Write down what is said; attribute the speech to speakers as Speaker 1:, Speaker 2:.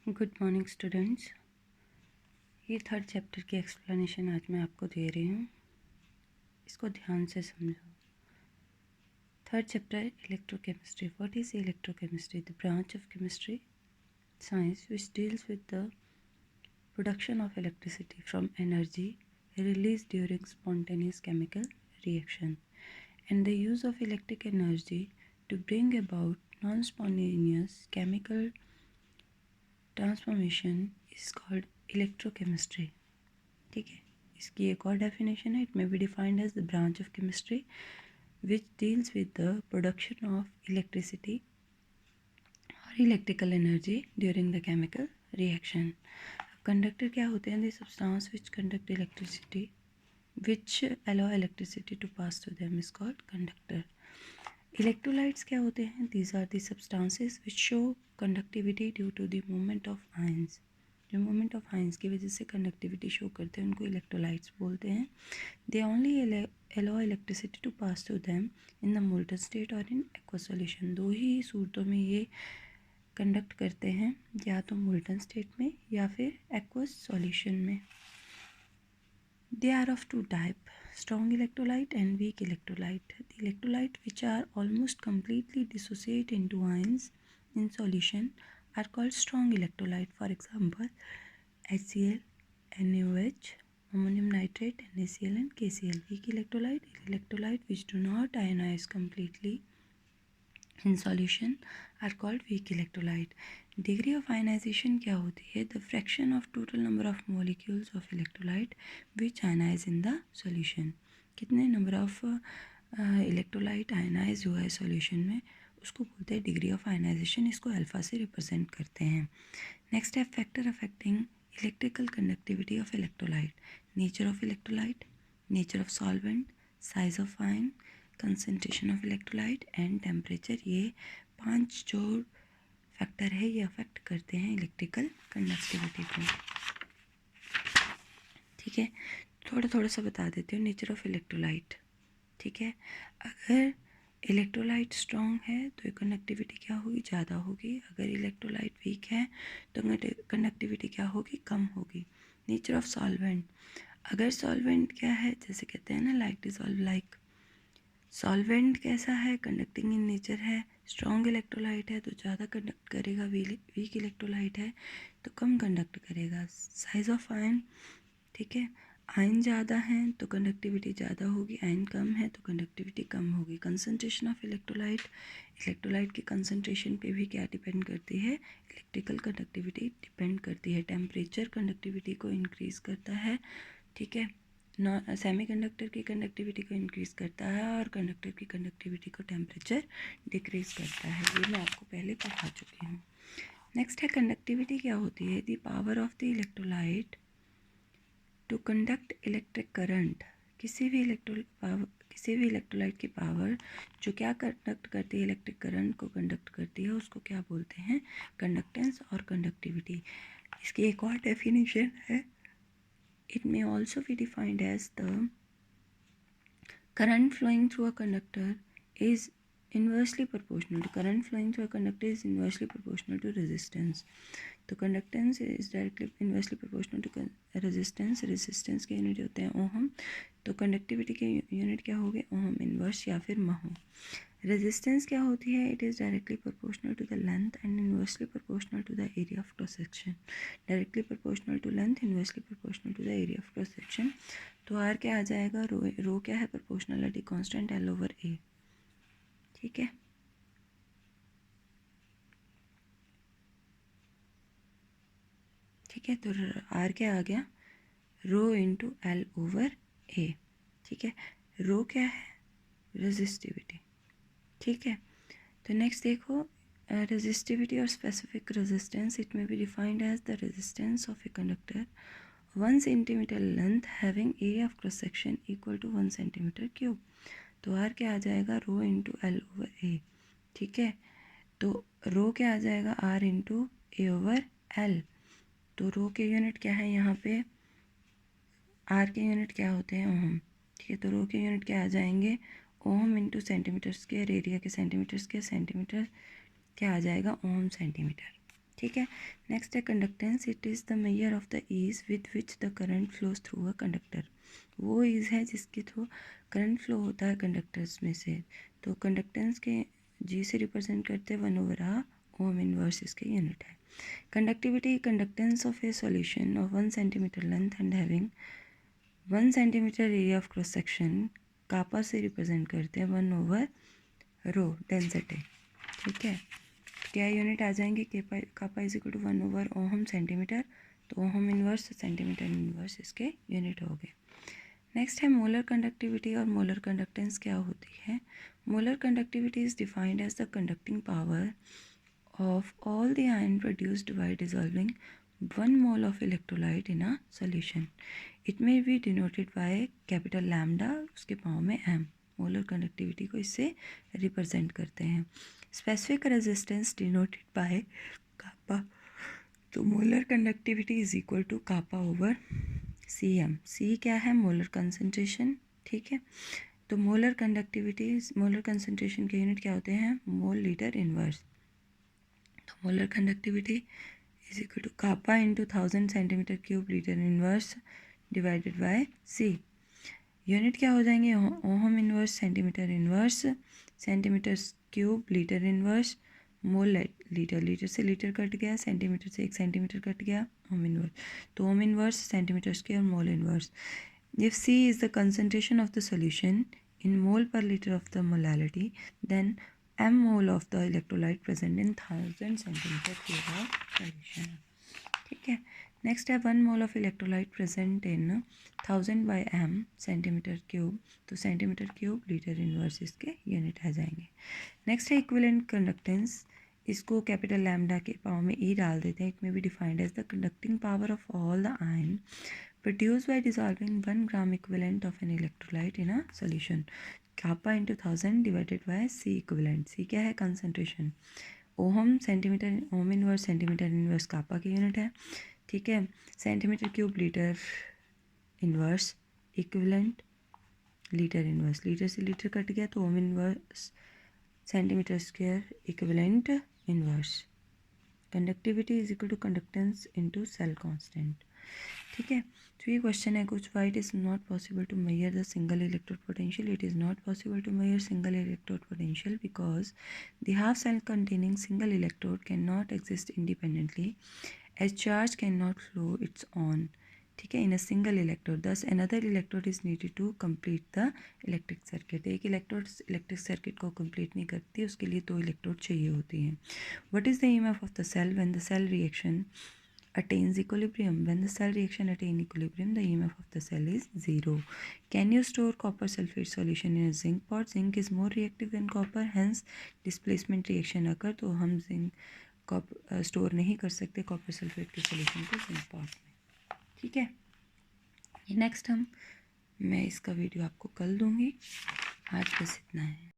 Speaker 1: Good morning students. ये third chapter की explanation आज मैं आपको दे रही हूँ, इसको ध्यान से समझो। Third chapter electrochemistry. What is electrochemistry? The branch of chemistry science which deals with the production of electricity from energy released during spontaneous chemical reaction and the use of electric energy to bring about non-spontaneous chemical transformation is called electrochemistry. ठीक है, इसकी एक और definition है, it may be defined as the branch of chemistry which deals with the production of electricity और electrical energy during the chemical reaction. Conductor क्या होते हैं? The substance which conduct electricity which allow electricity to pass through them is called conductor. Electrolytes क्या होते हैं? These are the substances which show conductivity due to the movement of ions. जो movement of ions की वजह से conductivity show करते हैं उनको इलेक्ट्रोलाइट्स बोलते हैं। They only allow electricity to pass through them in the molten state और इन एक्वस सॉल्यूशन। दो ही सूरतों में ये कंडक्ट करते हैं, या तो मोल्टन स्टेट में या फिर एक्वस सॉल्यूशन में। They are of two type, strong electrolyte and weak electrolyte. The electrolyte which are almost completely dissociate into ions in solution are called strong electrolyte. For example, HCl, NaOH, ammonium nitrate, NaCl and KCl. Weak electrolyte which do not ionize completely in solution are called weak electrolyte. Degree of ionization क्या होती है? The fraction of total number of molecules of electrolyte which ionize in the solution. कितने number of electrolyte ionise हुआ है solution में, उसको बोलते हैं डिग्री ऑफ आयनाइजेशन। इसको अल्फा से रिप्रेजेंट करते हैं। नेक्स्ट है factor affecting electrical conductivity of electrolyte. Nature of electrolyte, nature of solvent, size of ion, concentration of electrolyte and temperature. ये 5 जो फैक्टर है ये अफेक्ट करते हैं इलेक्ट्रिकल कंडक्टिविटी को। ठीक है, थोड़ा सा बता देती हूँ नेचर ऑफ इलेक्ट्रोलाइट। ठीक है, अगर इलेक्ट्रोलाइट स्ट्रॉन्ग है तो कंडक्टिविटी क्या होगी? ज़्यादा होगी। अगर इलेक्ट्रोलाइट वीक है तो कंडक्टिविटी क्या होगी? कम होगी। नेचर ऑफ सॉल्वेंट, अगर सॉल्वेंट क्या है, जैसे कहते हैं ना लाइक डिजॉल्व लाइक, सॉल्वेंट कैसा है? कंडक्टिंग इन नेचर है। स्ट्रॉन्ग इलेक्ट्रोलाइट है तो ज़्यादा कंडक्ट करेगा, वीक इलेक्ट्रोलाइट है तो कम कंडक्ट करेगा। साइज ऑफ आयन, ठीक है, आयन ज़्यादा है तो कंडक्टिविटी ज़्यादा होगी, आयन कम है तो कंडक्टिविटी कम होगी। कंसनट्रेशन ऑफ इलेक्ट्रोलाइट, इलेक्ट्रोलाइट की कंसनट्रेशन पे भी क्या डिपेंड करती है? इलेक्ट्रिकल कंडक्टिविटी डिपेंड करती है। टेम्परेचर कंडक्टिविटी को इंक्रीज़ करता है। ठीक है, सेमीकंडक्टर की कंडक्टिविटी को इंक्रीज़ करता है और कंडक्टर की कंडक्टिविटी को टेम्परेचर डिक्रीज़ करता है। ये मैं आपको पहले पढ़ा चुकी हूँ। नेक्स्ट है कंडक्टिविटी क्या होती है? The power of the electrolyte to conduct electric current. किसी भी इलेक्ट्रोलाइट की पावर जो क्या कंडक्ट करती है? इलेक्ट्रिक करंट को कंडक्ट करती है, उसको क्या बोलते हैं? कंडक्टेंस और कंडक्टिविटी। इसकी एक और डेफिनेशन है, it may also be defined as the current flowing through a conductor is inversely proportional. Current flowing through a conductor is inversely proportional to resistance. तो conductance is directly inversely proportional to resistance. Resistance के unit होते हैं ohm, तो conductivity के unit क्या हो गए? Ohm inverse या फिर महू। रेजिस्टेंस क्या होती है? It is directly proportional to the length and inversely proportional to the area of cross section. Directly proportional to length, inversely proportional to the area of cross section. तो R क्या आ जाएगा? Rho क्या है? Proportionality constant L over A. ठीक है, ठीक है, तो आर क्या आ गया? Rho into L over A. ठीक है, रो क्या है? रेजिस्टिविटी। ठीक है, तो नेक्स्ट देखो रेजिस्टिविटी और specific resistance. It may be defined as the resistance of a conductor 1 centimetre length having area of cross section equal to 1 centimetre cube. तो आर क्या आ जाएगा? Rho into L over A. ठीक है, तो rho क्या आ जाएगा? R into A over L. तो रो के यूनिट क्या है यहाँ पे? आर के यूनिट क्या होते हैं? ओम। ठीक है, तो रो के यूनिट क्या आ जाएंगे? Ohm into centimetre square, area के सेंटीमीटर स्क्वायर, सेंटीमीटर क्या आ जाएगा? Ohm centimetre. ठीक है। नेक्स्ट है conductance, it is the measure of the ease with which the current flows through a conductor. वो ईज है जिसके थ्रू करंट फ्लो होता है कंडक्टर्स में से। तो कंडक्टेंस के जी से रिप्रेजेंट करते हैं 1/r ओम इनवर्स इसके यूनिट है। Conductivity, conductance of a solution of 1 centimetre length and having 1 centimetre area of cross section, kappa से रिप्रेजेंट करते हैं 1/ρ डेंसिटी। ठीक है, क्या यूनिट आ जाएंगे, कापा इज इक्वल टू 1/ओहम सेंटीमीटर, तो ओहम इनवर्स सेंटीमीटर इनवर्स इसके यूनिट हो गए। नेक्स्ट है मोलर कंडक्टिविटी और मोलर कंडक्टेंस क्या होती है। Molar conductivity is defined as the conducting power of all the ion produced by dissolving 1 mole of electrolyte in a solution. It may be denoted by capital lambda, उसके power में m। Molar conductivity को इससे represent करते हैं। Specific resistance denoted by kappa, तो molar conductivity is equal to kappa over C M. C क्या है, molar concentration. ठीक है, तो मोलर कंडक्टिविटी, मोलर कंसनट्रेशन के यूनिट क्या होते हैं, मोल लीटर इनवर्स। तो molar conductivity is equal to kappa into 1000 centimetre cube litre inverse divided by C. Unit क्या हो जाएंगे, ohm inverse centimetre inverse, centimetre cube litre inverse, mole litre, litre से litre cut गया, centimetre से 1 centimetre cut गया, ohm inverse, तो ohm inverse centimetre square mole inverse. If C is the concentration of the solution in mole per liter of the molality, then m mole of the electrolyte present in 1000 centimeter cube of solution. ठीक है, next है 1 mole of electrolyte present in 1000 by m centimetre cube, तो centimetre cube litre inverse इसके unit आ जाएंगे। Next है equivalent conductance, इसको capital lambda के पावर में ई डाल देते हैं। It may be defined as the conducting power of all the ion produced by dissolving 1 gram equivalent of an electrolyte in a solution. Kappa into 1000 divided by C equivalent. C क्या है, concentration। Ohm centimetre, ohm inverse centimetre inverse kappa की unit है। ठीक है, centimetre cube litre inverse equivalent litre inverse, litre से litre cut गया, तो ohm inverse centimetre square equivalent inverse. Conductivity is equal to conductance into cell constant. ठीक है, तो ये क्वेश्चन है कुछ, why it is not possible to measure the single electrode potential. It is not possible to measure single electrode potential because the half cell containing single electrode can not exist independently as charge can not flow its own. ठीक है, in a single electrode, thus another electrode is needed to complete the electric circuit. एक electrode electric circuit को complete नहीं करती, उसके लिए 2 electrode चाहिए होती हैं। What is the EMF of the cell when the cell reaction attains equilibrium? When the cell reaction attain equilibrium, the EMF of the cell is 0. Can you store copper sulfate solution in a zinc pot? Zinc is more reactive than copper, hence displacement reaction occur, तो हम zinc store नहीं कर सकते copper sulphate के solution को zinc pot में। ठीक है, नेक्स्ट मैं इसका वीडियो आपको कल दूंगी। आज बस इतना है।